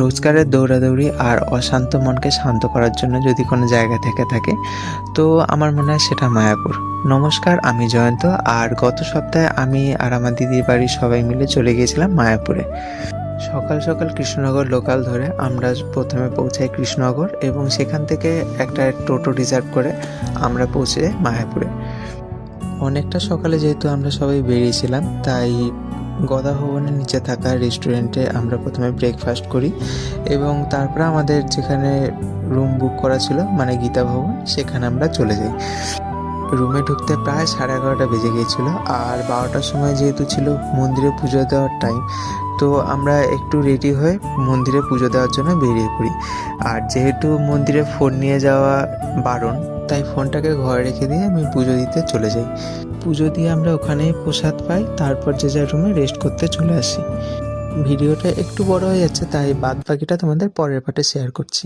রোজগারের দৌড়াদৌড়ি আর অশান্ত মনকে শান্ত করার জন্য যদি কোনো জায়গা থেকে থাকে তো আমার মনে হয় সেটা মায়াপুর। নমস্কার, আমি জয়ন্ত। আর গত সপ্তাহে আমি আর আমার দিদির বাড়ির সবাই মিলে চলে গিয়েছিলাম মায়াপুরে। সকাল সকাল কৃষ্ণনগর লোকাল ধরে আমরা প্রথমে পৌঁছাই কৃষ্ণনগর এবং সেখান থেকে একটা টোটো রিজার্ভ করে আমরা পৌঁছে যাই মায়াপুরে। অনেকটা সকালে যেহেতু আমরা সবাই বেরিয়েছিলাম, তাই গদা ভবনের নিচে থাকা রেস্টুরেন্টে আমরা প্রথমে ব্রেকফাস্ট করি এবং তারপরে আমাদের যেখানে রুম বুক করা ছিল মানে গীতা ভবন, সেখানে আমরা চলে যাই। রুমে ঢুকতে প্রায় 11:30 বেজে গিয়েছিল আর 12টার সময় যেহেতু ছিল মন্দিরে পুজো দেওয়ার টাইম, তো আমরা একটু রেডি হয়ে মন্দিরে পুজো দেওয়ার জন্য বেরিয়ে পড়ি। আর যেহেতু মন্দিরে ফোন নিয়ে যাওয়া বারণ, তাই ফোনটাকে ঘরে রেখে দিয়ে আমি পুজো দিতে চলে যাই। পুজো দিয়ে আমরা ওখানেই প্রসাদ পাই, তারপর যে যার রুমে রেস্ট করতে চলে আসি। ভিডিওটা একটু বড় হয়ে যাচ্ছে, তাই বাদ বাকিটা তোমাদের পরের পার্টে শেয়ার করছি।